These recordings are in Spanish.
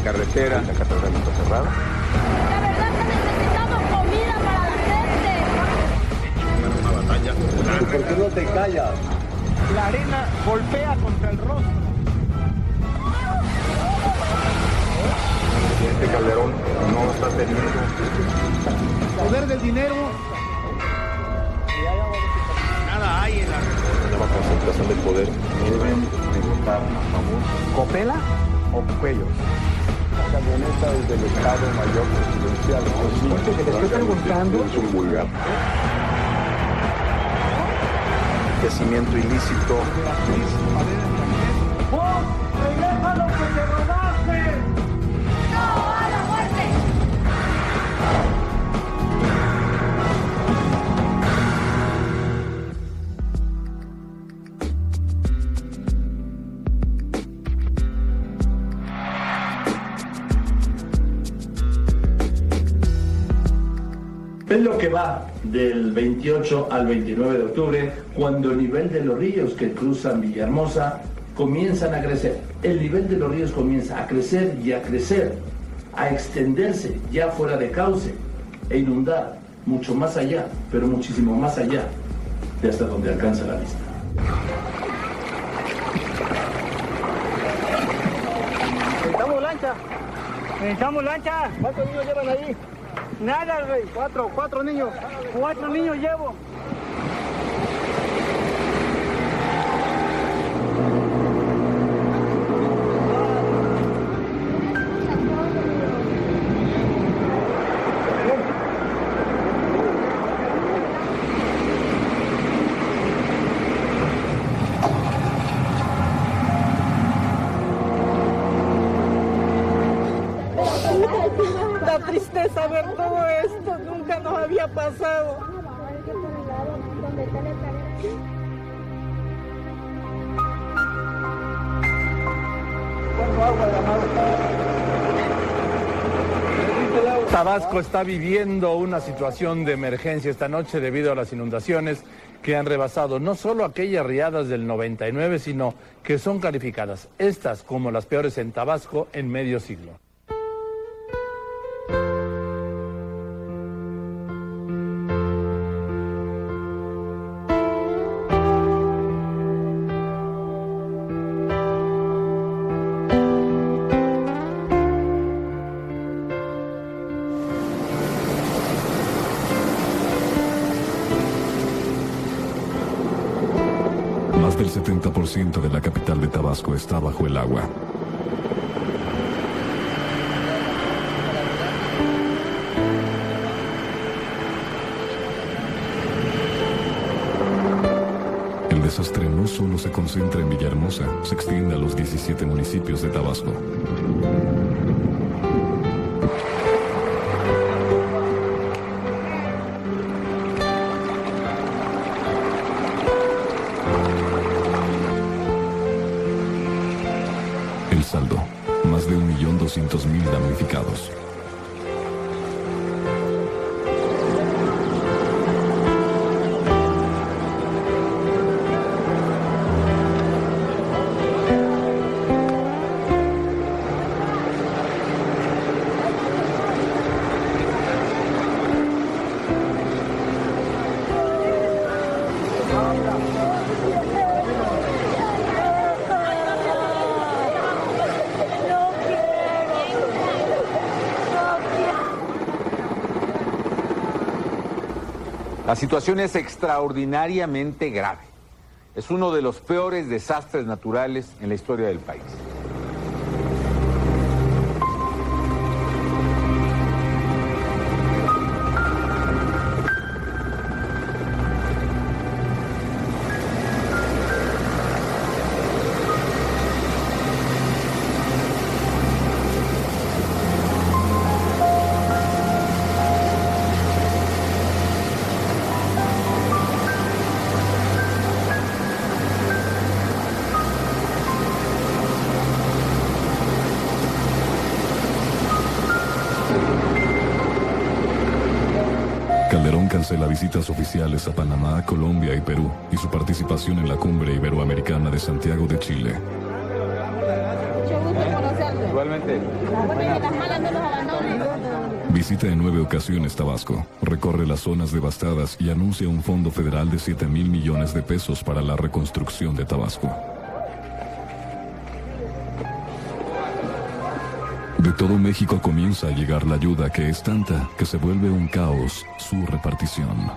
carretera. La catedral está cerrada. La verdad que necesitamos comida para la gente. Una batalla. ¿Por qué no te callas? La arena golpea contra el rostro. El presidente Calderón no está teniendo Poder del dinero. Nada hay en la nueva concentración del poder. Deben de votar a favor. ¿Copela o Cuellos? La camioneta es del Estado Mayor Presidencial. Porque te estoy preguntando. Es un vulgar. Crecimiento ilícito. ¡Vos! ¡Regresa lo que te robaste! ¡No a la muerte! Es lo que va del 28 al 29 de octubre, cuando el nivel de los ríos que cruzan Villahermosa comienzan a crecer. El nivel de los ríos comienza a crecer y a crecer, a extenderse ya fuera de cauce e inundar mucho más allá, pero muchísimo más allá de hasta donde alcanza la vista. Necesitamos lancha. Necesitamos lancha. ¿Cuántos niños llevan ahí? Nada, güey. Cuatro niños. 4 niños llevo. Da tristeza ver todo esto, nunca nos había pasado. Tabasco está viviendo una situación de emergencia esta noche debido a las inundaciones que han rebasado no solo aquellas riadas del 99, sino que son calificadas estas como las peores en Tabasco en medio siglo. Más del 70% de la capital de Tabasco está bajo el agua. El desastre no solo se concentra en Villahermosa, se extiende a los 17 municipios de Tabasco. El saldo, más de 1.200.000 damnificados. La situación es extraordinariamente grave. Es uno de los peores desastres naturales en la historia del país. Calderón cancela visitas oficiales a Panamá, Colombia y Perú y su participación en la Cumbre Iberoamericana de Santiago de Chile. Mucho gusto conocerlo. Igualmente. Porque las malas no los abandonen. Visita en 9 ocasiones Tabasco, recorre las zonas devastadas y anuncia un fondo federal de 7,000 millones de pesos para la reconstrucción de Tabasco. De todo México comienza a llegar la ayuda, que es tanta que se vuelve un caos su repartición.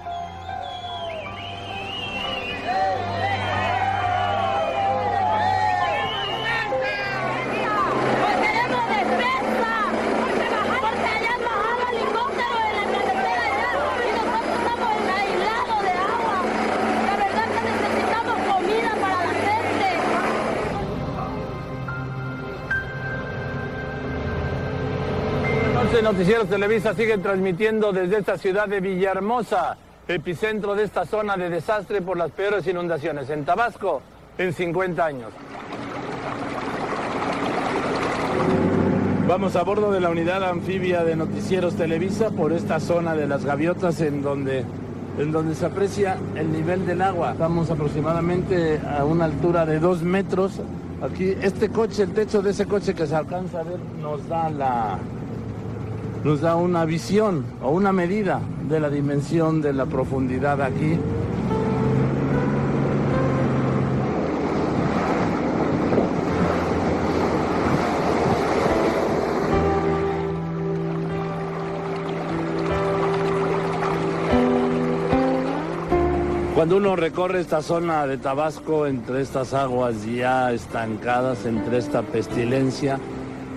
Noticieros Televisa siguen transmitiendo desde esta ciudad de Villahermosa, epicentro de esta zona de desastre por las peores inundaciones en Tabasco en 50 años. Vamos a bordo de la unidad anfibia de Noticieros Televisa por esta zona de las Gaviotas en donde se aprecia el nivel del agua. Estamos aproximadamente a una altura de 2 metros. Aquí este coche, el techo de ese coche que se alcanza a ver, nos da una visión o una medida de la dimensión de la profundidad aquí. Cuando uno recorre esta zona de Tabasco, entre estas aguas ya estancadas, entre esta pestilencia,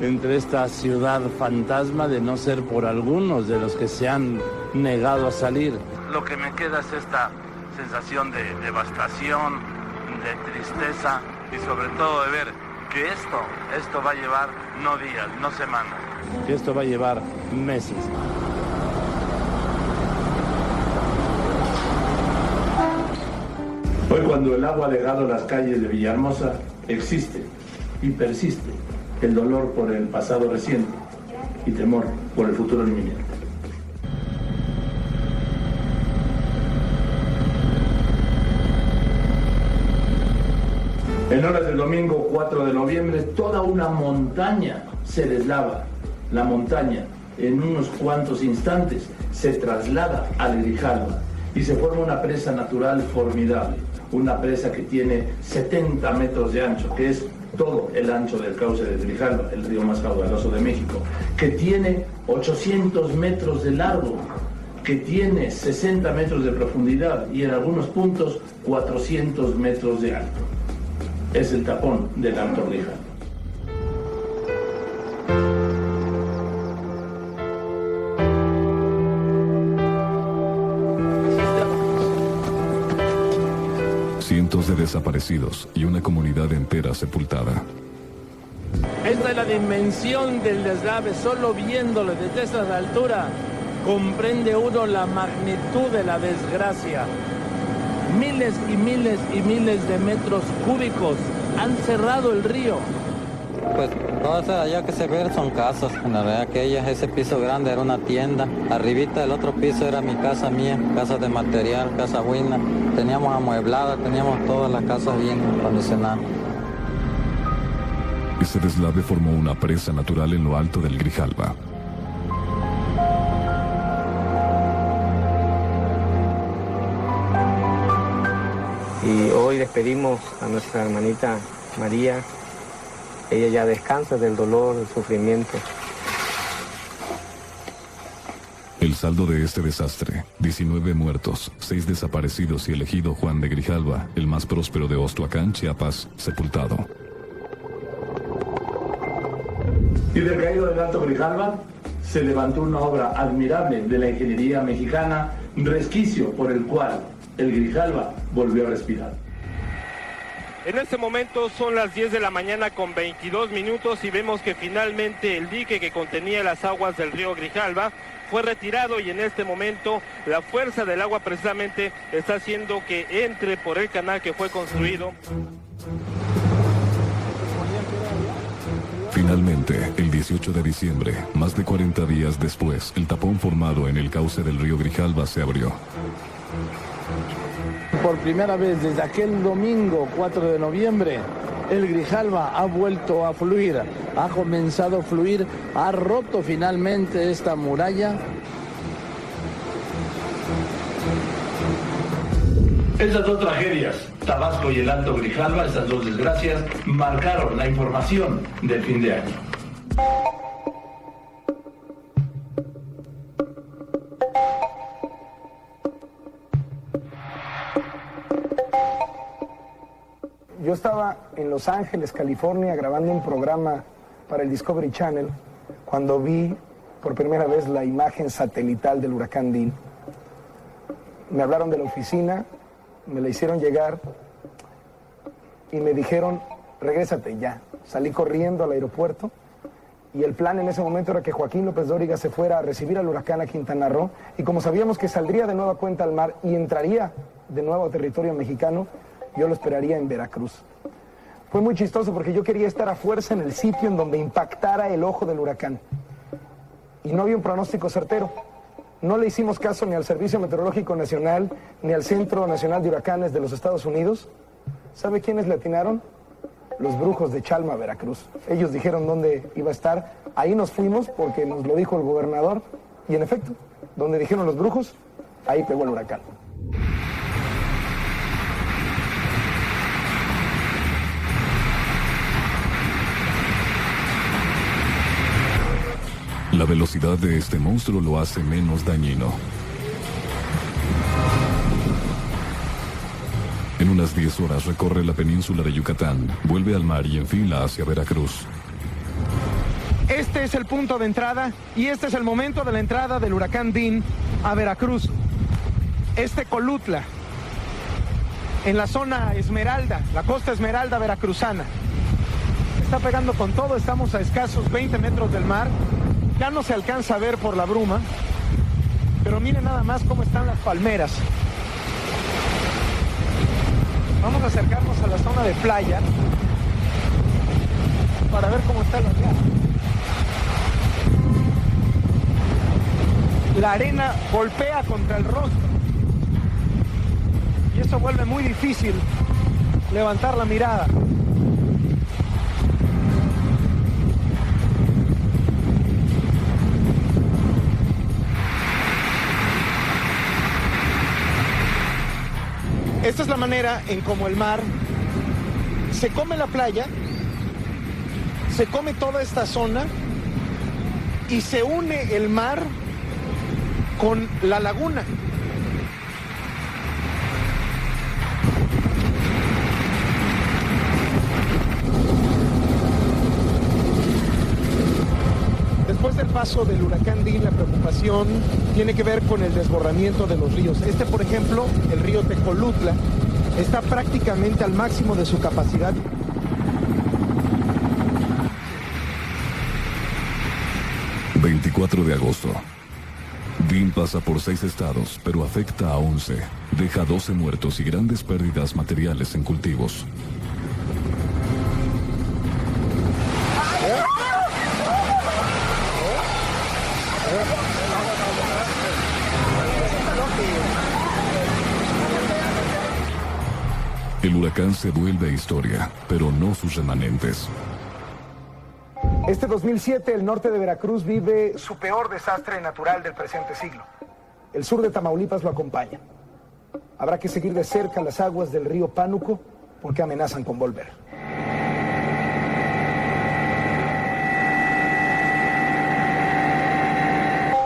entre esta ciudad fantasma, de no ser por algunos de los que se han negado a salir, lo que me queda es esta sensación de devastación, de tristeza y sobre todo de ver que esto va a llevar no días, no semanas, que esto va a llevar meses. Hoy, cuando el agua ha llegado a las calles de Villahermosa, existe y persiste el dolor por el pasado reciente y temor por el futuro inminente. En horas del domingo 4 de noviembre, toda una montaña se deslava. La montaña, en unos cuantos instantes, se traslada al Grijalva y se forma una presa natural formidable. Una presa que tiene 70 metros de ancho, que es todo el ancho del cauce de Grijalva, el río más caudaloso de México, que tiene 800 metros de largo, que tiene 60 metros de profundidad y en algunos puntos 400 metros de alto. Es el tapón del Alto Grijalva. Cientos de desaparecidos y una comunidad entera sepultada. Esta es la dimensión del deslave. Solo viéndolo desde esta altura comprende uno la magnitud de la desgracia. Miles y miles y miles de metros cúbicos han cerrado el río. Pues todas allá que se ven son casas. En la verdad que ese piso grande era una tienda. Arribita del otro piso era mi casa mía, casa de material, casa buena. Teníamos amueblada, teníamos todas las casas bien acondicionadas. Ese deslave formó una presa natural en lo alto del Grijalva. Y hoy despedimos a nuestra hermanita María. Ella ya descansa del dolor, del sufrimiento. El saldo de este desastre: 19 muertos, 6 desaparecidos y el ejido Juan de Grijalva, el más próspero de Ostoacán, Chiapas, sepultado. Y del caído del Alto Grijalva se levantó una obra admirable de la ingeniería mexicana, resquicio por el cual el Grijalva volvió a respirar. En este momento son las 10 de la mañana con 22 minutos y vemos que finalmente el dique que contenía las aguas del río Grijalva fue retirado y en este momento la fuerza del agua precisamente está haciendo que entre por el canal que fue construido. Finalmente, el 18 de diciembre, más de 40 días después, el tapón formado en el cauce del río Grijalva se abrió. Por primera vez desde aquel domingo 4 de noviembre, el Grijalva ha vuelto a fluir, ha comenzado a fluir, ha roto finalmente esta muralla. Estas dos tragedias, Tabasco y el Alto Grijalva, estas dos desgracias, marcaron la información del fin de año. Yo estaba en Los Ángeles, California, grabando un programa para el Discovery Channel cuando vi por primera vez la imagen satelital del huracán Dean. Me hablaron de la oficina, me la hicieron llegar y me dijeron, regrésate ya. Salí corriendo al aeropuerto y el plan en ese momento era que Joaquín López Dóriga se fuera a recibir al huracán a Quintana Roo, y como sabíamos que saldría de nueva cuenta al mar y entraría de nuevo a territorio mexicano, yo lo esperaría en Veracruz. Fue muy chistoso porque yo quería estar a fuerza en el sitio en donde impactara el ojo del huracán. Y no había un pronóstico certero. No le hicimos caso ni al Servicio Meteorológico Nacional, ni al Centro Nacional de Huracanes de los Estados Unidos. ¿Sabe quiénes le atinaron? Los brujos de Chalma, Veracruz. Ellos dijeron dónde iba a estar. Ahí nos fuimos porque nos lo dijo el gobernador. Y en efecto, donde dijeron los brujos, ahí pegó el huracán. La velocidad de este monstruo lo hace menos dañino. En unas 10 horas recorre la península de Yucatán, vuelve al mar y enfila hacia Veracruz. Este es el punto de entrada y este es el momento de la entrada del huracán Dean a Veracruz. Colutla, en la zona Esmeralda, la costa Esmeralda veracruzana. Está pegando con todo, estamos a escasos 20 metros del mar. Ya no se alcanza a ver por la bruma, pero miren nada más cómo están las palmeras. Vamos a acercarnos a la zona de playa para ver cómo está el oleaje. La arena golpea contra el rostro y eso vuelve muy difícil levantar la mirada. Esta es la manera en cómo el mar se come la playa, se come toda esta zona y se une el mar con la laguna. Después del paso del huracán Dean, la preocupación tiene que ver con el desbordamiento de los ríos. Por ejemplo, el río Tecolutla, está prácticamente al máximo de su capacidad. ...24 de agosto... Dean pasa por 6 estados, pero afecta a 11. Deja 12 muertos y grandes pérdidas materiales en cultivos. El huracán se vuelve historia, pero no sus remanentes. Este 2007, el norte de Veracruz vive su peor desastre natural del presente siglo. El sur de Tamaulipas lo acompaña. Habrá que seguir de cerca las aguas del río Pánuco porque amenazan con volver.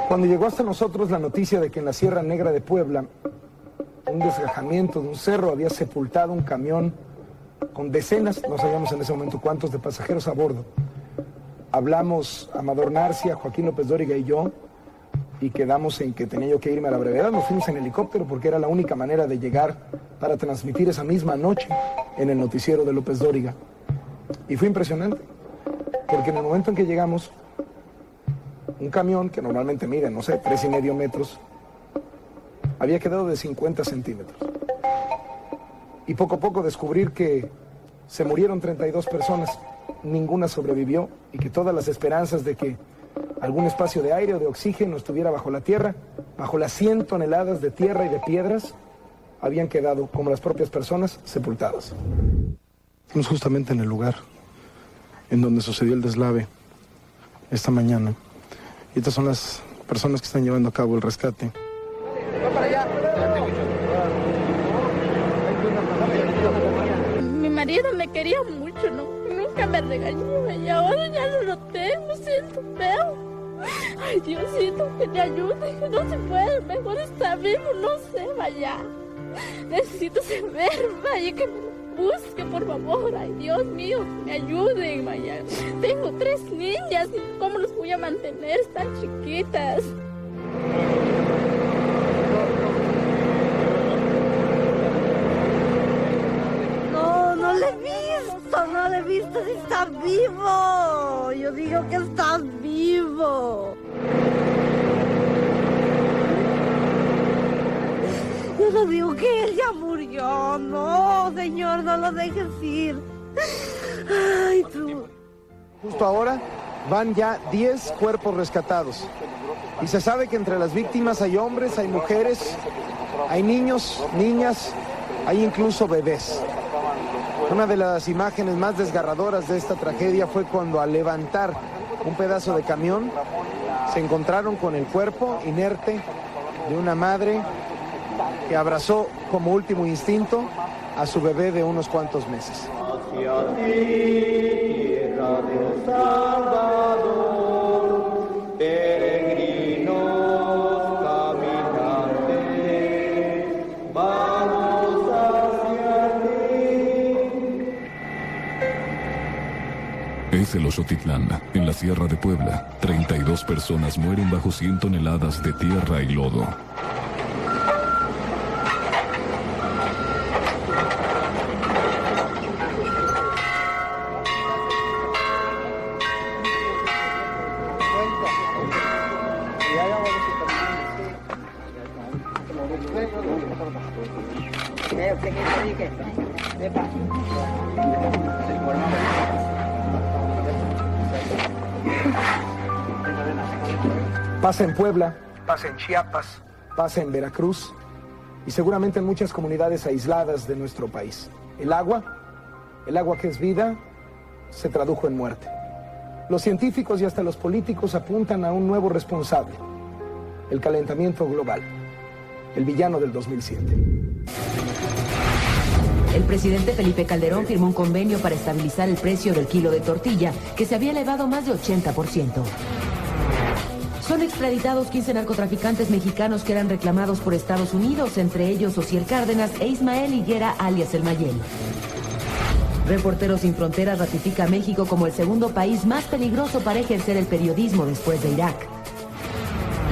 Cuando llegó hasta nosotros la noticia de que en la Sierra Negra de Puebla, un desgajamiento de un cerro había sepultado un camión con decenas, no sabíamos en ese momento cuántos, de pasajeros a bordo. Hablamos Amador Narcia, Joaquín López Dóriga y yo, y quedamos en que tenía yo que irme a la brevedad. Nos fuimos en helicóptero porque era la única manera de llegar para transmitir esa misma noche en el noticiero de López Dóriga. Y fue impresionante, porque en el momento en que llegamos, un camión que normalmente mide, no sé, 3,5 metros, había quedado de 50 centímetros. Y poco a poco descubrir que se murieron 32 personas ninguna sobrevivió y que todas las esperanzas de que algún espacio de aire o de oxígeno estuviera bajo la tierra, bajo las 100 toneladas de tierra y de piedras, habían quedado, como las propias personas, sepultadas. Estamos justamente en el lugar en donde sucedió el deslave esta mañana. Y estas son las personas que están llevando a cabo el rescate. Mi marido me quería mucho, ¿no? Nunca me regañó y ahora ya no lo tengo, siento feo. Ay, Diosito, que te ayude, que no se puede, mejor está vivo, no sé, vaya. Necesito saber, vaya, que me busque, por favor. Ay, Dios mío, me ayuden, vaya. Tengo 3 niñas, ¿cómo los voy a mantener? Están chiquitas. No le he visto si está vivo. Yo digo que está vivo. Yo no digo que él ya murió. No, señor, no lo dejes ir. Ay, tú. Justo ahora van ya 10 cuerpos rescatados. Y se sabe que entre las víctimas hay hombres, hay mujeres, hay niños, niñas, hay incluso bebés. Una de las imágenes más desgarradoras de esta tragedia fue cuando al levantar un pedazo de camión se encontraron con el cuerpo inerte de una madre que abrazó como último instinto a su bebé de unos cuantos meses. Hacia ti, tierra del Salvador, peregrinos caminantes, vamos hacia ti. Es el Oxotitlán, en la Sierra de Puebla. 32 personas mueren bajo 100 toneladas de tierra y lodo. Pasa en Puebla, pasa en Chiapas, pasa en Veracruz y seguramente en muchas comunidades aisladas de nuestro país. El agua que es vida, se tradujo en muerte. Los científicos y hasta los políticos apuntan a un nuevo responsable, el calentamiento global, el villano del 2007. El presidente Felipe Calderón firmó un convenio para estabilizar el precio del kilo de tortilla, que se había elevado más de 80%. Son extraditados 15 narcotraficantes mexicanos que eran reclamados por Estados Unidos, entre ellos Osiel Cárdenas e Ismael Higuera, alias El Mayel. Reporteros Sin Fronteras ratifica a México como el segundo país más peligroso para ejercer el periodismo después de Irak.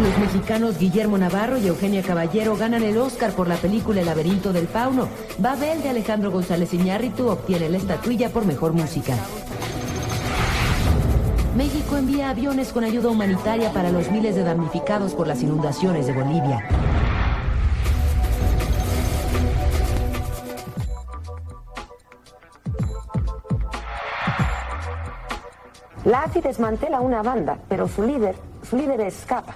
Los mexicanos Guillermo Navarro y Eugenia Caballero ganan el Oscar por la película El laberinto del fauno. Babel de Alejandro González Iñárritu obtiene la estatuilla por mejor música. México envía aviones con ayuda humanitaria para los miles de damnificados por las inundaciones de Bolivia. La AFI desmantela una banda, pero su líder escapa.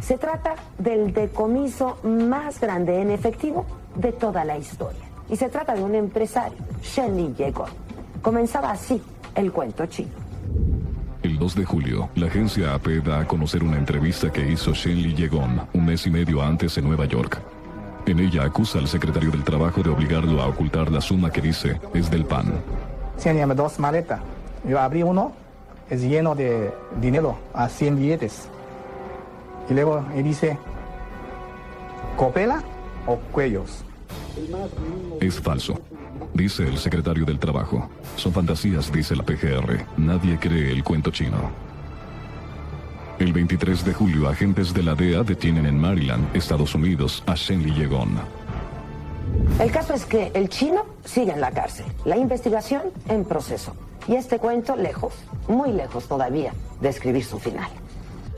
Se trata del decomiso más grande en efectivo de toda la historia. Y se trata de un empresario, Shen Li-Yegon. Comenzaba así el cuento chino. El 2 de julio, la agencia AP da a conocer una entrevista que hizo Shen Li-Yegon un mes y medio antes en Nueva York. En ella acusa al secretario del Trabajo de obligarlo a ocultar la suma que dice es del PAN. Teníamos 2 maletas. Yo abrí uno, es lleno de dinero, a 100 billetes. Y luego él dice, ¿copela o cuellos? Es falso, dice el secretario del Trabajo. Son fantasías, dice la PGR. Nadie cree el cuento chino. El 23 de julio, agentes de la DEA detienen en Maryland, Estados Unidos, a Shen Li-Yegon. El caso es que el chino sigue en la cárcel. La investigación en proceso. Y este cuento lejos, muy lejos todavía, de escribir su final.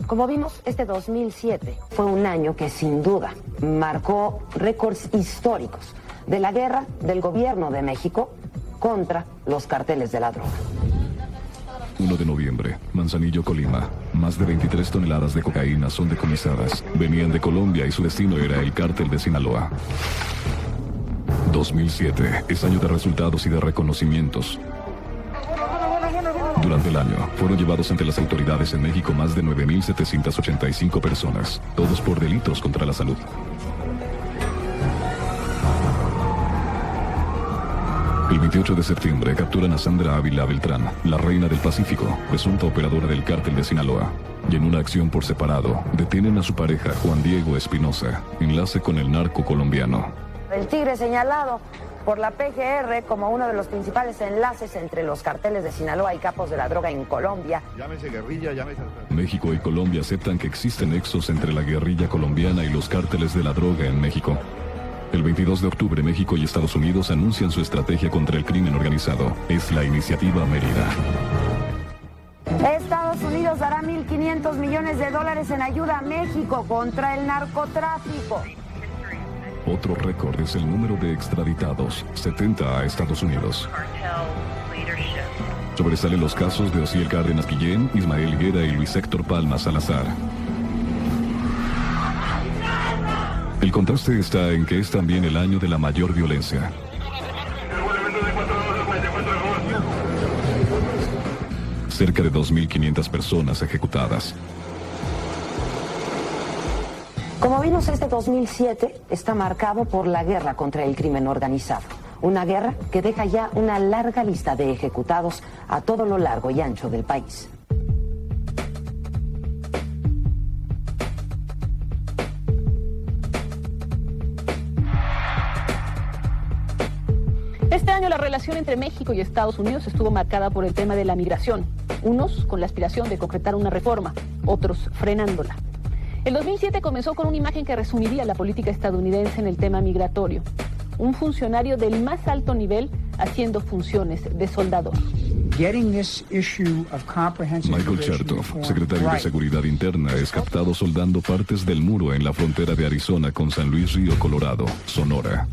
Como vimos, este 2007 fue un año que sin duda marcó récords históricos de la guerra del gobierno de México contra los carteles de la droga. 1 de noviembre, Manzanillo, Colima. Más de 23 toneladas de cocaína son decomisadas. Venían de Colombia y su destino era el cártel de Sinaloa. 2007 es año de resultados y de reconocimientos. Durante el año, fueron llevados ante las autoridades en México más de 9.785 personas, todos por delitos contra la salud. El 28 de septiembre capturan a Sandra Ávila Beltrán, la reina del Pacífico, presunta operadora del cártel de Sinaloa. Y en una acción por separado, detienen a su pareja Juan Diego Espinosa, enlace con el narco colombiano. El Tigre señalado por la PGR como uno de los principales enlaces entre los carteles de Sinaloa y capos de la droga en Colombia. Llámese guerrilla, llámese... México y Colombia aceptan que existen nexos entre la guerrilla colombiana y los cárteles de la droga en México. El 22 de octubre, México y Estados Unidos anuncian su estrategia contra el crimen organizado. Es la Iniciativa Mérida. Estados Unidos dará $1.500 millones en ayuda a México contra el narcotráfico. Otro récord es el número de extraditados, 70 a Estados Unidos. Sobresalen los casos de Osiel Cárdenas Guillén, Ismael Higuera y Luis Héctor Palma Salazar. El contraste está en que es también el año de la mayor violencia. Cerca de 2.500 personas ejecutadas. Como vimos, este 2007 está marcado por la guerra contra el crimen organizado. Una guerra que deja ya una larga lista de ejecutados a todo lo largo y ancho del país. Este año la relación entre México y Estados Unidos estuvo marcada por el tema de la migración. Unos con la aspiración de concretar una reforma, otros frenándola. El 2007 comenzó con una imagen que resumiría la política estadounidense en el tema migratorio. Un funcionario del más alto nivel haciendo funciones de soldador. Michael Chertoff, secretario de Seguridad Interna, es captado soldando partes del muro en la frontera de Arizona con San Luis Río Colorado, Sonora.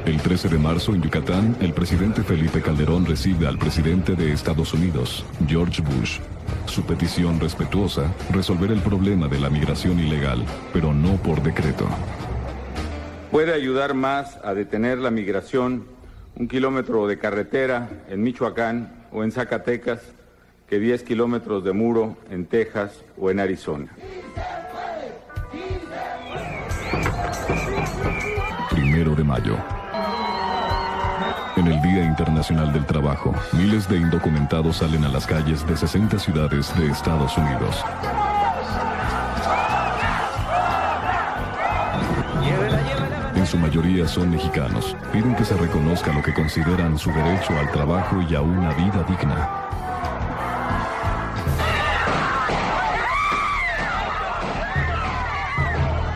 El 13 de marzo en Yucatán, el presidente Felipe Calderón recibe al presidente de Estados Unidos, George Bush. Su petición respetuosa, resolver el problema de la migración ilegal, pero no por decreto. Puede ayudar más a detener la migración 1 kilómetro de carretera en Michoacán o en Zacatecas que 10 kilómetros de muro en Texas o en Arizona. 1 de mayo. En el Día Internacional del Trabajo, miles de indocumentados salen a las calles de 60 ciudades de Estados Unidos. En su mayoría son mexicanos. Piden que se reconozca lo que consideran su derecho al trabajo y a una vida digna.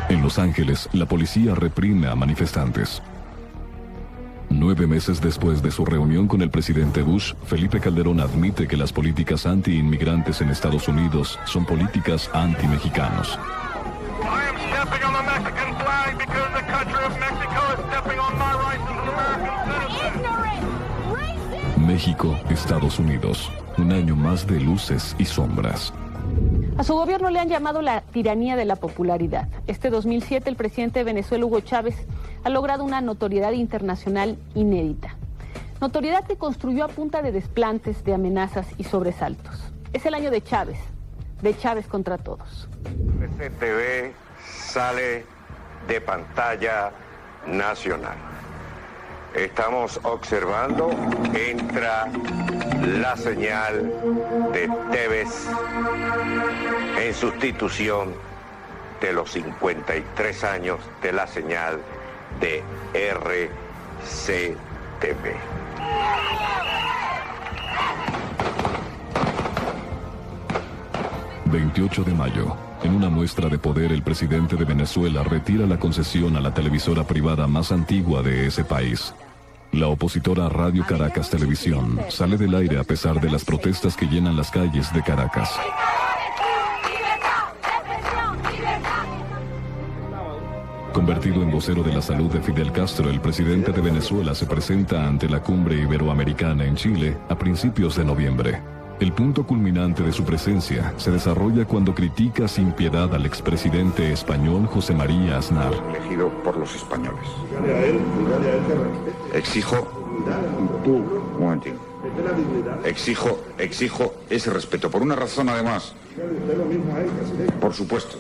En Los Ángeles, la policía reprime a manifestantes. 9 meses después de su reunión con el presidente Bush, Felipe Calderón admite que las políticas anti-inmigrantes en Estados Unidos son políticas anti-mexicanos. México, Estados Unidos. Un año más de luces y sombras. A su gobierno le han llamado la tiranía de la popularidad. Este 2007 el presidente de Venezuela, Hugo Chávez, ha logrado una notoriedad internacional inédita. Notoriedad que construyó a punta de desplantes, de amenazas y sobresaltos. Es el año de Chávez contra todos. RCTV sale de pantalla nacional. Estamos observando, entra la señal de Tevez en sustitución de los 53 años de la señal de RCTV. 28 de mayo. En una muestra de poder, el presidente de Venezuela retira la concesión a la televisora privada más antigua de ese país. La opositora Radio Caracas Televisión sale del aire a pesar de las protestas que llenan las calles de Caracas. Convertido en vocero de la salud de Fidel Castro, el presidente de Venezuela se presenta ante la cumbre iberoamericana en Chile a principios de noviembre. El punto culminante de su presencia se desarrolla cuando critica sin piedad al expresidente español José María Aznar. Elegido por los españoles. Exijo... Un momentito. Exijo ese respeto, por una razón además. Por supuesto.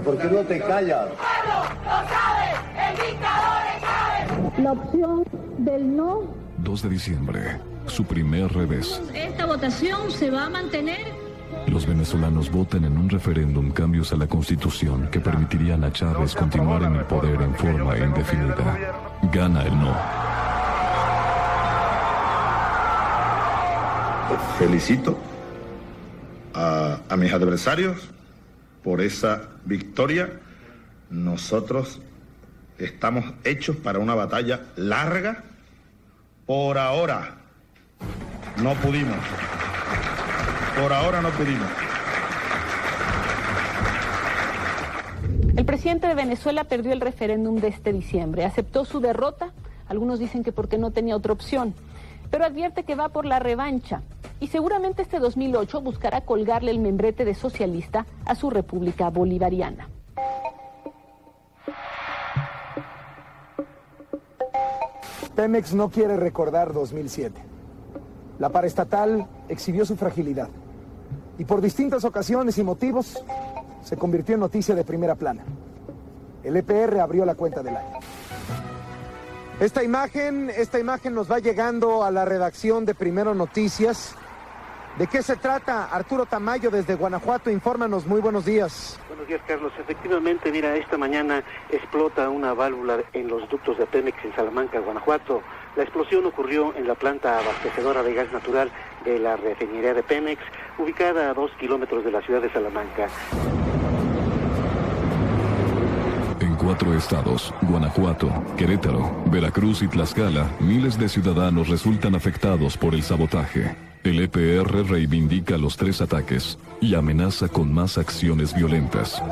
¿Por qué no te callas? La opción del no. 2 de diciembre, su primer revés. Esta votación se va a mantener. Los venezolanos votan en un referéndum cambios a la Constitución que permitirían a Chávez continuar en el poder en forma indefinida. Gana el no. Felicito a mis adversarios por esa victoria. Nosotros estamos hechos para una batalla larga. Por ahora no pudimos. El presidente de Venezuela perdió el referéndum de este diciembre. Aceptó su derrota. Algunos dicen que porque no tenía otra opción. Pero advierte que va por la revancha. Y seguramente este 2008 buscará colgarle el membrete de socialista a su República Bolivariana. Pemex no quiere recordar 2007. La paraestatal exhibió su fragilidad y por distintas ocasiones y motivos se convirtió en noticia de primera plana. El EPR abrió la cuenta del año. Esta imagen nos va llegando a la redacción de Primero Noticias. ¿De qué se trata? Arturo Tamayo desde Guanajuato, infórmanos. Muy buenos días. Buenos días, Carlos. Efectivamente, mira, esta mañana explota una válvula en los ductos de Pemex en Salamanca, Guanajuato. La explosión ocurrió en la planta abastecedora de gas natural de la refinería de Pemex, ubicada a 2 kilómetros de la ciudad de Salamanca. En 4 estados, Guanajuato, Querétaro, Veracruz y Tlaxcala, miles de ciudadanos resultan afectados por el sabotaje. El EPR reivindica los 3 ataques y amenaza con más acciones violentas.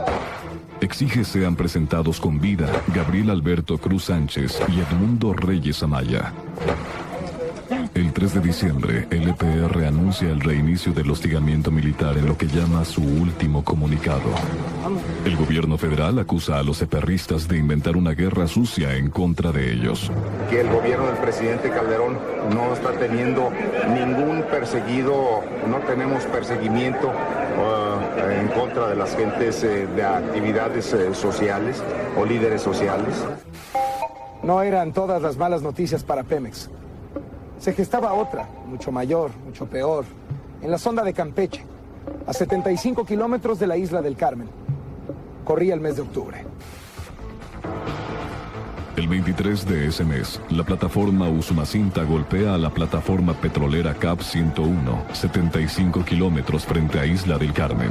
Exige sean presentados con vida Gabriel Alberto Cruz Sánchez y Edmundo Reyes Amaya. El 3 de diciembre, el EPR anuncia el reinicio del hostigamiento militar en lo que llama su último comunicado. El gobierno federal acusa a los EPRistas de inventar una guerra sucia en contra de ellos. Que el gobierno del presidente Calderón no está teniendo ningún perseguido, no tenemos perseguimiento en contra de las gentes de actividades sociales o líderes sociales. No eran todas las malas noticias para Pemex. Se gestaba otra, mucho mayor, mucho peor, en la sonda de Campeche, a 75 kilómetros de la isla del Carmen. Corría el mes de octubre. El 23 de ese mes, la plataforma Usumacinta golpea a la plataforma petrolera CAP 101, 75 kilómetros frente a Isla del Carmen.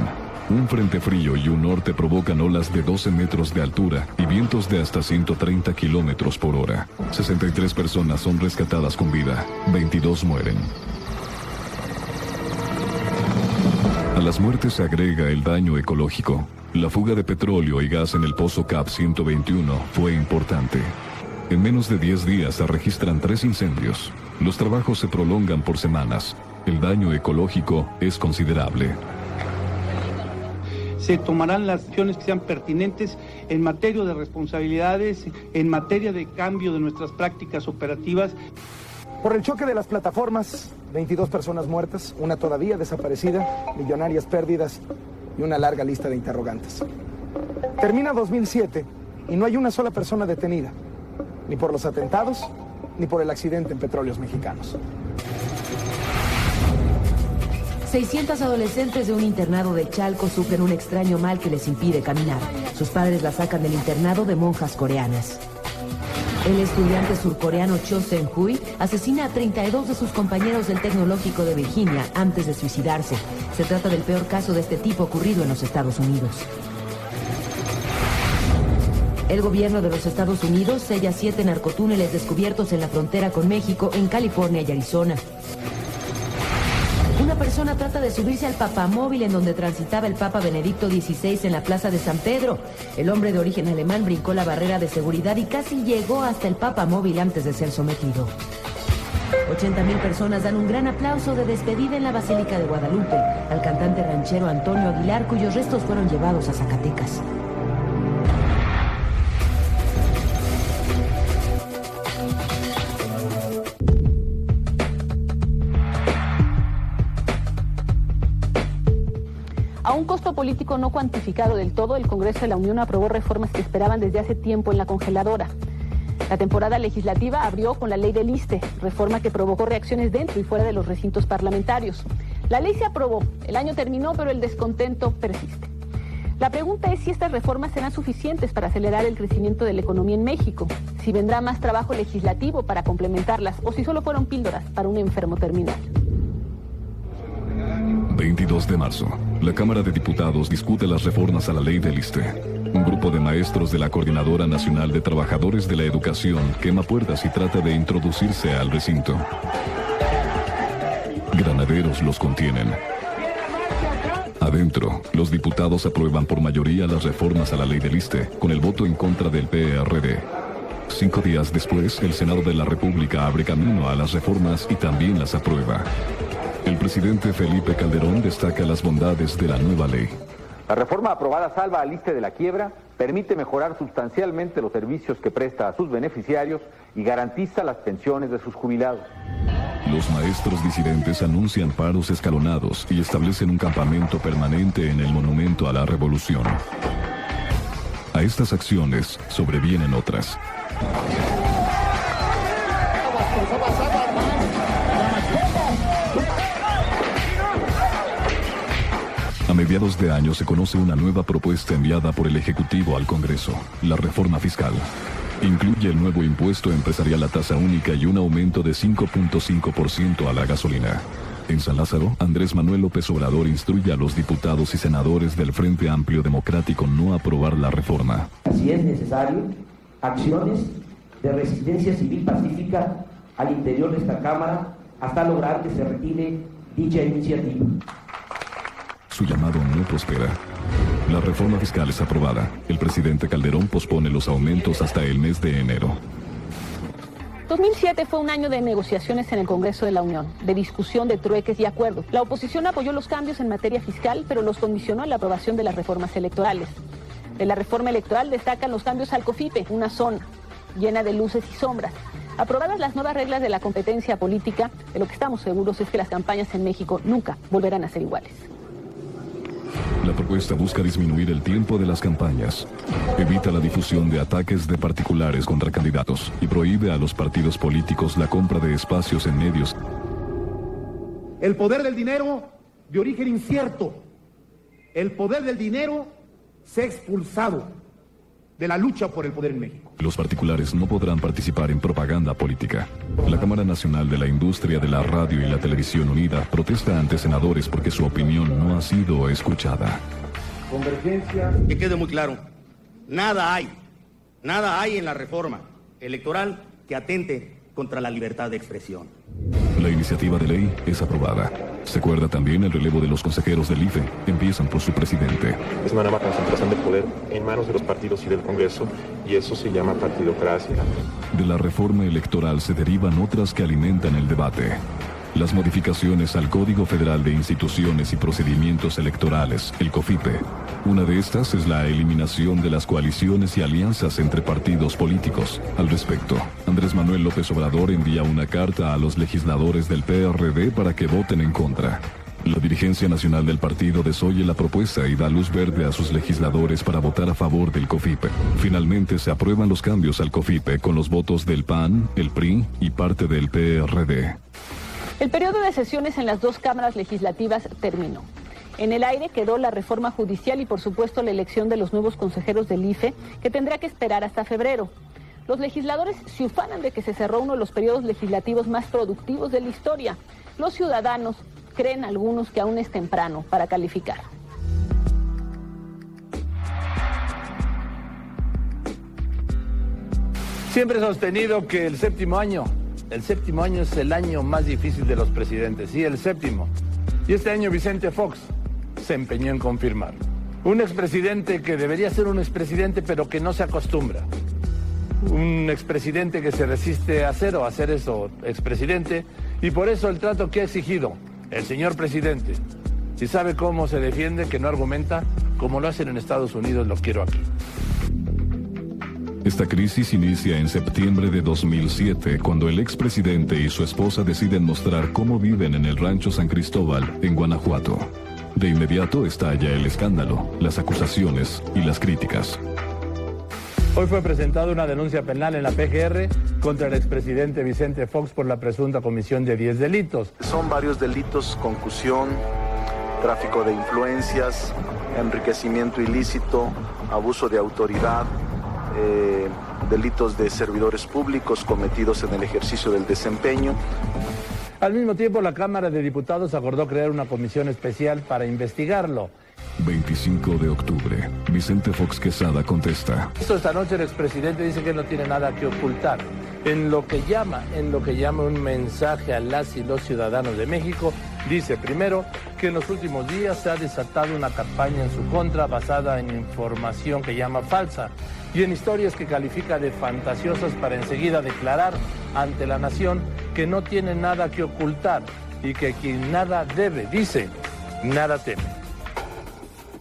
Un frente frío y un norte provocan olas de 12 metros de altura y vientos de hasta 130 kilómetros por hora. 63 personas son rescatadas con vida, 22 mueren. A las muertes se agrega el daño ecológico. La fuga de petróleo y gas en el pozo CAP 121 fue importante. En menos de 10 días se registran 3 incendios. Los trabajos se prolongan por semanas. El daño ecológico es considerable. Se tomarán las acciones que sean pertinentes en materia de responsabilidades, en materia de cambio de nuestras prácticas operativas. Por el choque de las plataformas, 22 personas muertas, una todavía desaparecida, millonarias pérdidas y una larga lista de interrogantes. Termina 2007 y no hay una sola persona detenida, ni por los atentados, ni por el accidente en Petróleos Mexicanos. 600 adolescentes de un internado de Chalco sufren un extraño mal que les impide caminar. Sus padres la sacan del internado de monjas coreanas. El estudiante surcoreano Cho Seung-hui asesina a 32 de sus compañeros del Tecnológico de Virginia antes de suicidarse. Se trata del peor caso de este tipo ocurrido en los Estados Unidos. El gobierno de los Estados Unidos sella 7 narcotúneles descubiertos en la frontera con México, en California y Arizona. Una persona trata de subirse al papamóvil en donde transitaba el Papa Benedicto XVI en la Plaza de San Pedro. El hombre de origen alemán brincó la barrera de seguridad y casi llegó hasta el papamóvil antes de ser sometido. 80,000 personas dan un gran aplauso de despedida en la Basílica de Guadalupe al cantante ranchero Antonio Aguilar, cuyos restos fueron llevados a Zacatecas. A un costo político no cuantificado del todo, el Congreso de la Unión aprobó reformas que esperaban desde hace tiempo en la congeladora. La temporada legislativa abrió con la ley del ISSSTE, reforma que provocó reacciones dentro y fuera de los recintos parlamentarios. La ley se aprobó, el año terminó, pero el descontento persiste. La pregunta es si estas reformas serán suficientes para acelerar el crecimiento de la economía en México, si vendrá más trabajo legislativo para complementarlas o si solo fueron píldoras para un enfermo terminal. 22 de marzo. La Cámara de Diputados discute las reformas a la ley del ISSSTE. Un grupo de maestros de la Coordinadora Nacional de Trabajadores de la Educación quema puertas y trata de introducirse al recinto. Granaderos los contienen. Adentro, los diputados aprueban por mayoría las reformas a la ley del ISSSTE, con el voto en contra del PRD. 5 días después, el Senado de la República abre camino a las reformas y también las aprueba. El presidente Felipe Calderón destaca las bondades de la nueva ley. La reforma aprobada salva al ISSSTE de la quiebra, permite mejorar sustancialmente los servicios que presta a sus beneficiarios y garantiza las pensiones de sus jubilados. Los maestros disidentes anuncian paros escalonados y establecen un campamento permanente en el Monumento a la Revolución. A estas acciones sobrevienen otras. A mediados de año se conoce una nueva propuesta enviada por el Ejecutivo al Congreso, la reforma fiscal. Incluye el nuevo impuesto empresarial a tasa única y un aumento de 5.5% a la gasolina. En San Lázaro, Andrés Manuel López Obrador instruye a los diputados y senadores del Frente Amplio Democrático no aprobar la reforma. Si es necesario, acciones de resistencia civil pacífica al interior de esta Cámara hasta lograr que se retire dicha iniciativa. Su llamado no prospera. La reforma fiscal es aprobada. El presidente Calderón pospone los aumentos hasta el mes de enero. 2007 fue un año de negociaciones en el Congreso de la Unión, de discusión de trueques y acuerdos. La oposición apoyó los cambios en materia fiscal, pero los condicionó a la aprobación de las reformas electorales. De la reforma electoral destacan los cambios al COFIPE, una zona llena de luces y sombras. Aprobadas las nuevas reglas de la competencia política, de lo que estamos seguros es que las campañas en México nunca volverán a ser iguales. La propuesta busca disminuir el tiempo de las campañas, evita la difusión de ataques de particulares contra candidatos y prohíbe a los partidos políticos la compra de espacios en medios. El poder del dinero de origen incierto, el poder del dinero se ha expulsado de la lucha por el poder en México. Los particulares no podrán participar en propaganda política. La Cámara Nacional de la Industria de la Radio y la Televisión Unida protesta ante senadores porque su opinión no ha sido escuchada. Convergencia. Que quede muy claro, nada hay en la reforma electoral que atente contra la libertad de expresión. La iniciativa de ley es aprobada. Se acuerda también el relevo de los consejeros del IFE. Empiezan por su presidente. Es una nueva concentración de poder en manos de los partidos y del Congreso, y eso se llama partidocracia. De la reforma electoral se derivan otras que alimentan el debate. Las modificaciones al Código Federal de Instituciones y Procedimientos Electorales, el COFIPE. Una de estas es la eliminación de las coaliciones y alianzas entre partidos políticos. Al respecto, Andrés Manuel López Obrador envía una carta a los legisladores del PRD para que voten en contra. La dirigencia nacional del partido desoye la propuesta y da luz verde a sus legisladores para votar a favor del COFIPE. Finalmente se aprueban los cambios al COFIPE con los votos del PAN, el PRI y parte del PRD. El periodo de sesiones en las dos cámaras legislativas terminó. En el aire quedó la reforma judicial y por supuesto la elección de los nuevos consejeros del IFE, que tendrá que esperar hasta febrero. Los legisladores se ufanan de que se cerró uno de los periodos legislativos más productivos de la historia. Los ciudadanos creen algunos que aún es temprano para calificar. Siempre he sostenido que el séptimo año es el año más difícil de los presidentes. Sí, el séptimo. Y este año Vicente Fox se empeñó en confirmar. Un expresidente que debería ser un expresidente pero que no se acostumbra. Un expresidente que se resiste a ser eso, expresidente, y por eso el trato que ha exigido el señor presidente. Si sabe cómo se defiende, que no argumenta, como lo hacen en Estados Unidos, lo quiero aquí. Esta crisis inicia en septiembre de 2007, cuando el expresidente y su esposa deciden mostrar cómo viven en el rancho San Cristóbal, en Guanajuato. De inmediato estalla el escándalo, las acusaciones y las críticas. Hoy fue presentada una denuncia penal en la PGR contra el expresidente Vicente Fox por la presunta comisión de 10 delitos. Son varios delitos: concusión, tráfico de influencias, enriquecimiento ilícito, abuso de autoridad, delitos de servidores públicos cometidos en el ejercicio del desempeño. Al mismo tiempo, la Cámara de Diputados acordó crear una comisión especial para investigarlo. 25 de octubre, Vicente Fox Quesada contesta. Esta noche el expresidente dice que no tiene nada que ocultar. En lo que llama un mensaje a las y los ciudadanos de México, dice primero que en los últimos días se ha desatado una campaña en su contra basada en información que llama falsa y en historias que califica de fantasiosas para enseguida declarar ante la nación que no tiene nada que ocultar y que quien nada debe, dice, nada teme.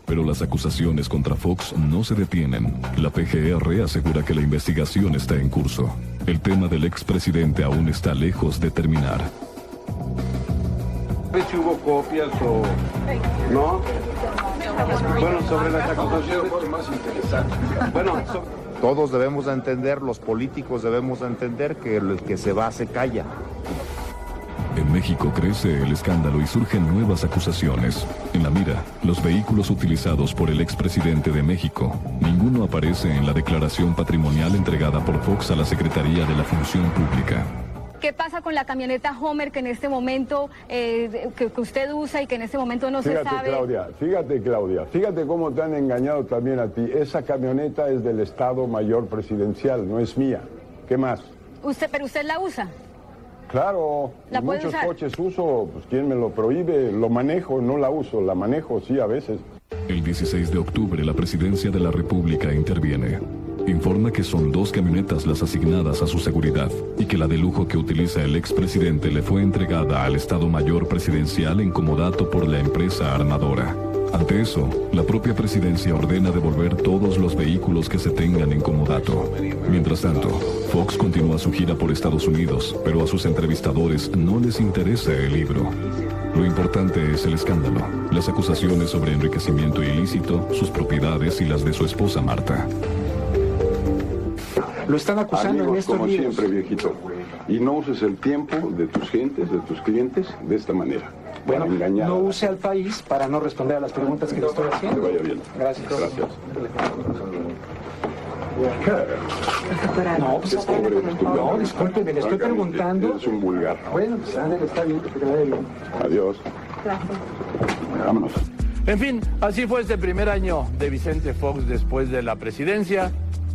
Pero las acusaciones contra Fox no se detienen. La PGR asegura que la investigación está en curso. El tema del expresidente aún está lejos de terminar. ¿Sabes si hubo copias o no? Bueno, sobre las acusaciones más interesante. Bueno, todos debemos de entender, los políticos debemos de entender que el que se va se calla. En México crece el escándalo y surgen nuevas acusaciones. En la mira, los vehículos utilizados por el expresidente de México. Ninguno aparece en la declaración patrimonial entregada por Fox a la Secretaría de la Función Pública. ¿Qué pasa con la camioneta Homer que en este momento, que usted usa y que en este momento no se sabe? Claudia, fíjate cómo te han engañado también a ti. Esa camioneta es del Estado Mayor Presidencial, no es mía. ¿Qué más? Pero usted la usa. Claro, ¿La puede muchos usar? coches uso, pues ¿quién me lo prohíbe? Lo manejo, no la uso, la manejo sí a veces. El 16 de octubre la Presidencia de la República interviene. Informa que son 2 camionetas las asignadas a su seguridad y que la de lujo que utiliza el expresidente le fue entregada al Estado Mayor Presidencial en comodato por la empresa armadora. Ante eso, la propia presidencia ordena devolver todos los vehículos que se tengan en comodato. Mientras tanto, Fox continúa su gira por Estados Unidos, pero a sus entrevistadores no les interesa el libro. Lo importante es el escándalo, las acusaciones sobre enriquecimiento ilícito, sus propiedades y las de su esposa Marta. Lo están acusando en estos como libros. siempre, viejito. Y no uses el tiempo de tus gentes, de tus clientes, de esta manera. Bueno, para engañar. no use al país para no responder a las preguntas que le estoy haciendo. Que vaya bien. Gracias. Gracias. No, pues, no, discúlpeme, le estoy preguntando. Es un vulgar. Bueno, pues ándale, está bien, que te vaya bien. Adiós. Gracias. Vámonos. En fin, así fue este primer año de Vicente Fox después de la presidencia,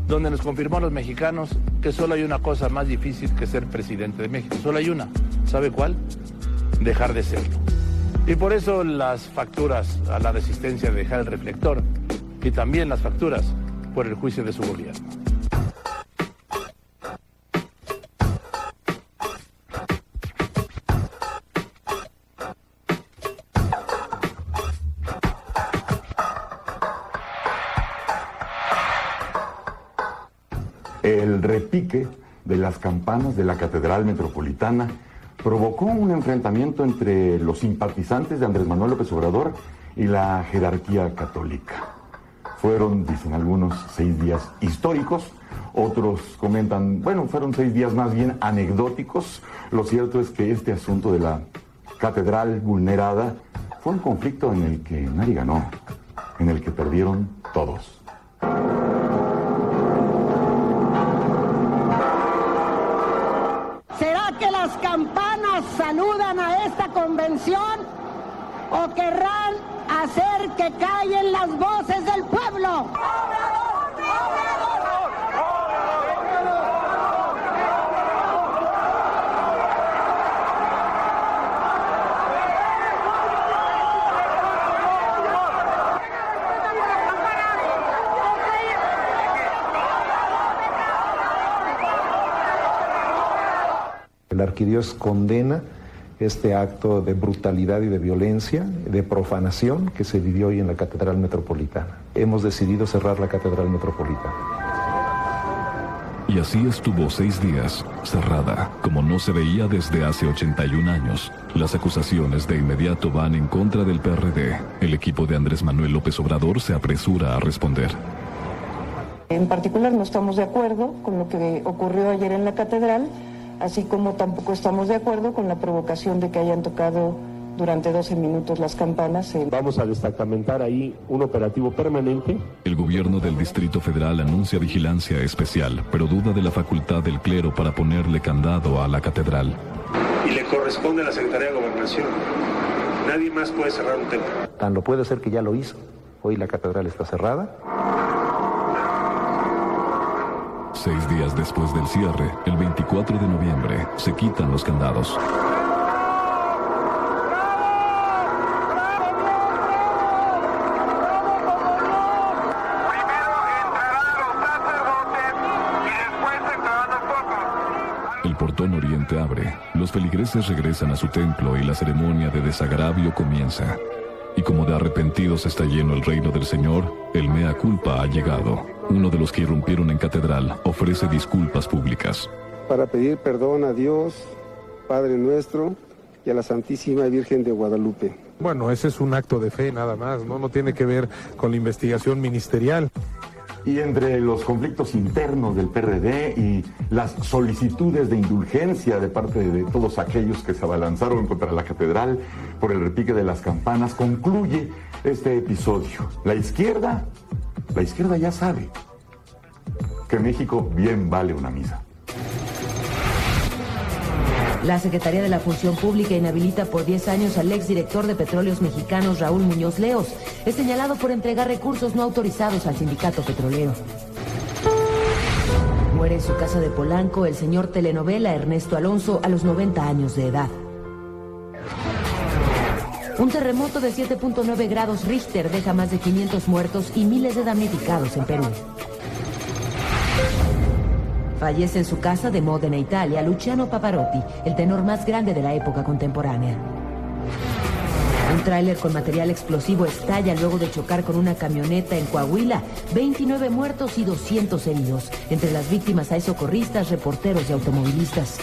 donde nos confirmó a los mexicanos que solo hay una cosa más difícil que ser presidente de México. Solo hay una. ¿Sabe cuál? Dejar de serlo. Y por eso las facturas a la resistencia de dejar el reflector y también las facturas por el juicio de su gobierno. El repique de las campanas de la Catedral Metropolitana provocó un enfrentamiento entre los simpatizantes de Andrés Manuel López Obrador y la jerarquía católica. Fueron, dicen algunos, 6 días históricos, otros comentan, bueno, fueron 6 días más bien anecdóticos. Lo cierto es que este asunto de la catedral vulnerada fue un conflicto en el que nadie ganó, en el que perdieron todos. ¿Será que las campanas saludan a esta convención o querrán hacer que callen las voces del pueblo? arquidiócesis condena este acto de brutalidad y de violencia, de profanación que se vivió hoy en la Catedral Metropolitana. Hemos decidido cerrar la Catedral Metropolitana. Y así estuvo 6 días, cerrada, como no se veía desde hace 81 años. Las acusaciones de inmediato van en contra del PRD. El equipo de Andrés Manuel López Obrador se apresura a responder. En particular no estamos de acuerdo con lo que ocurrió ayer en la Catedral, así como tampoco estamos de acuerdo con la provocación de que hayan tocado durante 12 minutos las campanas. Vamos a destacamentar ahí un operativo permanente. El gobierno del Distrito Federal anuncia vigilancia especial, pero duda de la facultad del clero para ponerle candado a la catedral. Y le corresponde a la Secretaría de Gobernación. Nadie más puede cerrar un templo. Tan lo puede ser que ya lo hizo. Hoy la catedral está cerrada. 6 días después del cierre, el 24 de noviembre, se quitan los candados. El portón oriente abre, los feligreses regresan a su templo y la ceremonia de desagravio comienza. Y como de arrepentidos está lleno el reino del Señor, el mea culpa ha llegado. Uno de los que irrumpieron en catedral ofrece disculpas públicas. Para pedir perdón a Dios, Padre nuestro, y a la Santísima Virgen de Guadalupe. Bueno, ese es un acto de fe nada más, ¿no? No tiene que ver con la investigación ministerial. Y entre los conflictos internos del PRD y las solicitudes de indulgencia de parte de todos aquellos que se abalanzaron contra la catedral por el repique de las campanas, concluye este episodio. La izquierda ya sabe que México bien vale una misa. La Secretaría de la Función Pública inhabilita por 10 años al exdirector de Petróleos Mexicanos, Raúl Muñoz Leos. Es señalado por entregar recursos no autorizados al sindicato petrolero. Muere en su casa de Polanco el señor telenovela Ernesto Alonso a los 90 años de edad. Un terremoto de 7.9 grados Richter deja más de 500 muertos y miles de damnificados en Perú. Fallece en su casa de Módena, Italia, Luciano Pavarotti, el tenor más grande de la época contemporánea. Un tráiler con material explosivo estalla luego de chocar con una camioneta en Coahuila. 29 muertos y 200 heridos. Entre las víctimas hay socorristas, reporteros y automovilistas.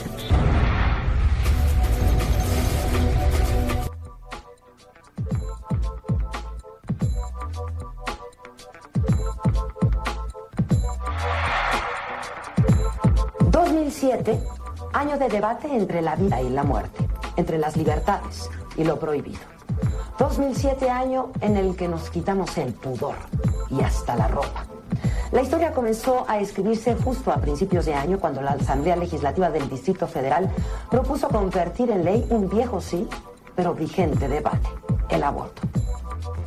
Año de debate entre la vida y la muerte, entre las libertades y lo prohibido. 2007, año en el que nos quitamos el pudor y hasta la ropa. La historia comenzó a escribirse justo a principios de año cuando la Asamblea Legislativa del Distrito Federal propuso convertir en ley un viejo sí, pero vigente debate, el aborto.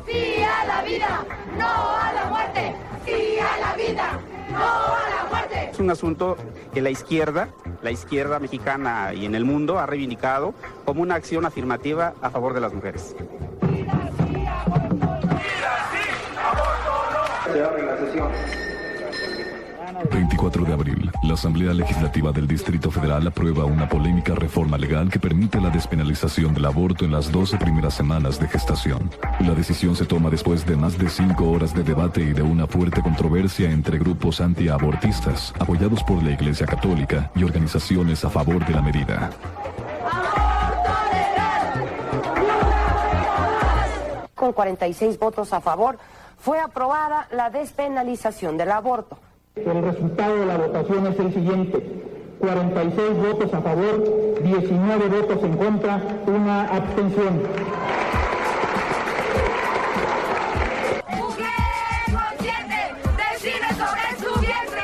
¡Sí a la vida! ¡No a la muerte! ¡Sí a la vida! ¡No a la muerte! Es un asunto que la izquierda mexicana y en el mundo ha reivindicado como una acción afirmativa a favor de las mujeres. Se abre la sesión. 24 de abril, la Asamblea Legislativa del Distrito Federal aprueba una polémica reforma legal que permite la despenalización del aborto en las 12 primeras semanas de gestación. La decisión se toma después de más de 5 horas de debate y de una fuerte controversia entre grupos antiabortistas, apoyados por la Iglesia Católica y organizaciones a favor de la medida. Con 46 votos a favor, fue aprobada la despenalización del aborto. El resultado de la votación es el siguiente: 46 votos a favor, 19 votos en contra, una abstención. Mujer consciente, decide sobre su vientre.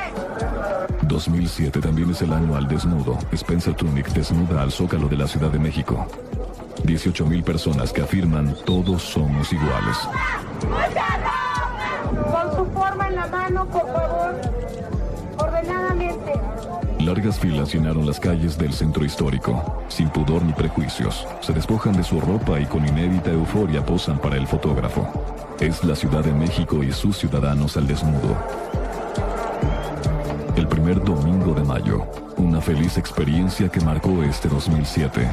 2007 también es el año al desnudo. Spencer Tunick desnuda al Zócalo de la Ciudad de México. 18,000 personas que afirman todos somos iguales. Con su forma en la mano, por favor, ordenadamente. Largas filas llenaron las calles del centro histórico. Sin pudor ni prejuicios, se despojan de su ropa y con inédita euforia posan para el fotógrafo. Es la Ciudad de México y sus ciudadanos al desnudo. El primer domingo de mayo. Una feliz experiencia que marcó este 2007.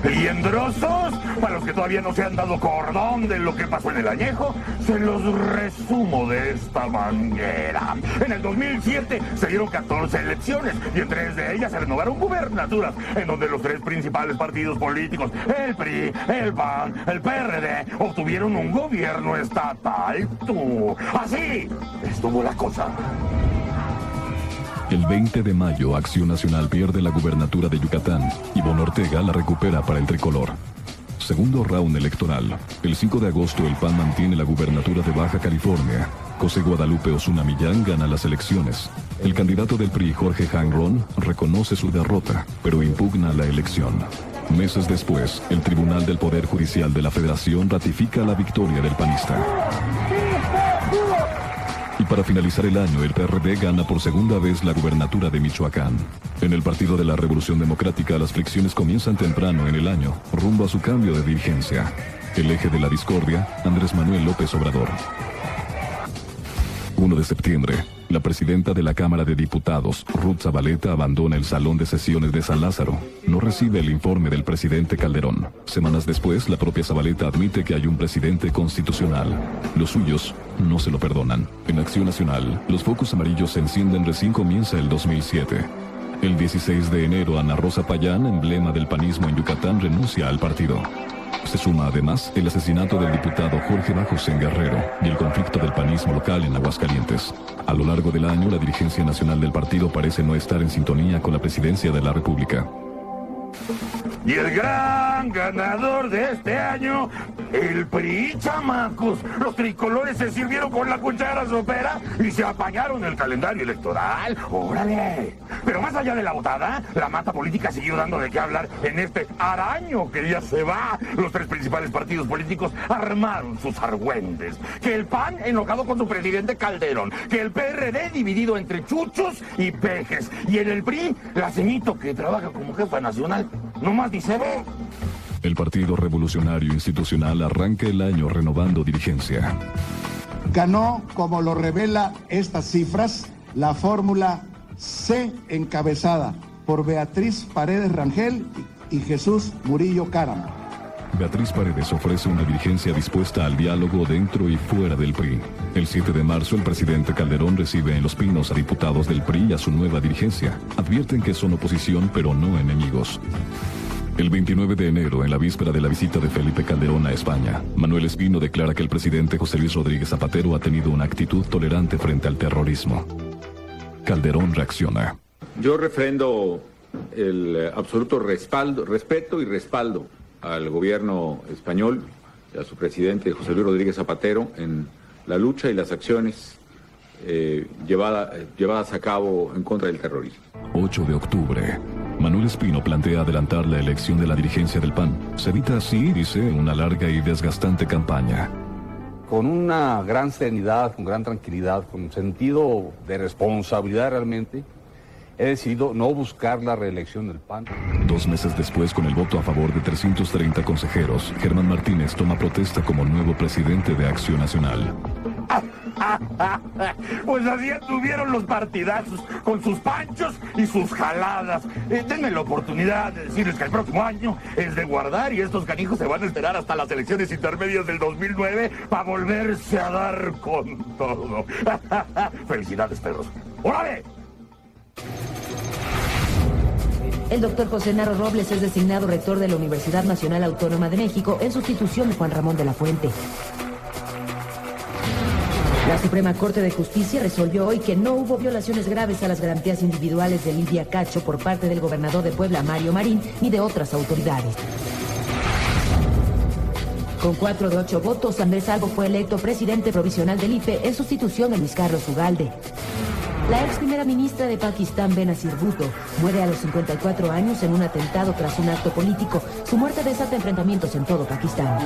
Liendrosos, para los que todavía no se han dado cordón de lo que pasó en el añejo, se los resumo de esta manera. En el 2007 se dieron 14 elecciones y en 3 de ellas se renovaron gubernaturas, en donde los 3 principales partidos políticos, el PRI, el PAN, el PRD, obtuvieron un gobierno estatal. Así estuvo la cosa. El 20 de mayo, Acción Nacional pierde la gubernatura de Yucatán. Ivonne Ortega la recupera para el tricolor. Segundo round electoral. El 5 de agosto, el PAN mantiene la gubernatura de Baja California. José Guadalupe Osuna Millán gana las elecciones. El candidato del PRI, Jorge Hanron, reconoce su derrota, pero impugna la elección. Meses después, el Tribunal del Poder Judicial de la Federación ratifica la victoria del panista. Y para finalizar el año, el PRD gana por segunda vez la gubernatura de Michoacán. En el Partido de la Revolución Democrática, las fricciones comienzan temprano en el año, rumbo a su cambio de dirigencia. El eje de la discordia, Andrés Manuel López Obrador. 1 de septiembre, la presidenta de la Cámara de Diputados, Ruth Zabaleta, abandona el Salón de Sesiones de San Lázaro. No recibe el informe del presidente Calderón. Semanas después, la propia Zabaleta admite que hay un presidente constitucional. Los suyos no se lo perdonan. En Acción Nacional, los focos amarillos se encienden recién comienza el 2007. El 16 de enero, Ana Rosa Payán, emblema del panismo en Yucatán, renuncia al partido. Se suma además el asesinato del diputado Jorge Bajos en Guerrero y el conflicto del panismo local en Aguascalientes. A lo largo del año, la dirigencia nacional del partido parece no estar en sintonía con la presidencia de la República. Y el gran ganador de este año, el PRI, chamacos. Los tricolores se sirvieron con la cuchara sopera y se apañaron el calendario electoral. ¡Órale! Pero más allá de la botada, la mata política siguió dando de qué hablar en este araño que ya se va. Los 3 principales partidos políticos armaron sus argüentes. Que el PAN enojado con su presidente Calderón. Que el PRD dividido entre chuchos y pejes. Y en el PRI, la ceñito que trabaja como jefa nacional. No más dice ve. El Partido Revolucionario Institucional arranca el año renovando dirigencia. Ganó, como lo revela estas cifras, la fórmula C encabezada por Beatriz Paredes Rangel y Jesús Murillo Caram. Beatriz Paredes ofrece una dirigencia dispuesta al diálogo dentro y fuera del PRI. El 7 de marzo, el presidente Calderón recibe en Los Pinos a diputados del PRI y a su nueva dirigencia. Advierten que son oposición, pero no enemigos. El 29 de enero, en la víspera de la visita de Felipe Calderón a España, Manuel Espino declara que el presidente José Luis Rodríguez Zapatero ha tenido una actitud tolerante frente al terrorismo. Calderón reacciona. Yo refrendo el absoluto respeto y respaldo al gobierno español y a su presidente José Luis Rodríguez Zapatero en la lucha y las acciones llevadas a cabo en contra del terrorismo. 8 de octubre. Manuel Espino plantea adelantar la elección de la dirigencia del PAN. Se evita así, dice, una larga y desgastante campaña. Con una gran serenidad, con gran tranquilidad, con un sentido de responsabilidad realmente, he decidido no buscar la reelección del PAN. 2 meses después, con el voto a favor de 330 consejeros, Germán Martínez toma protesta como nuevo presidente de Acción Nacional. Pues así tuvieron los partidazos, con sus panchos y sus jaladas. Denme la oportunidad de decirles que el próximo año es de guardar y estos canijos se van a esperar hasta las elecciones intermedias del 2009 para volverse a dar con todo. Felicidades, perros. ¡Órale! El doctor José Narro Robles es designado rector de la Universidad Nacional Autónoma de México en sustitución de Juan Ramón de la Fuente. La Suprema Corte de Justicia resolvió hoy que no hubo violaciones graves a las garantías individuales de Lidia Cacho por parte del gobernador de Puebla, Mario Marín, ni de otras autoridades. Con 4 de 8 votos, Andrés Albo fue electo presidente provisional del IPE en sustitución de Luis Carlos Ugalde. La ex primera ministra de Pakistán, Benazir Bhutto, muere a los 54 años en un atentado tras un acto político. Su muerte desata enfrentamientos en todo Pakistán.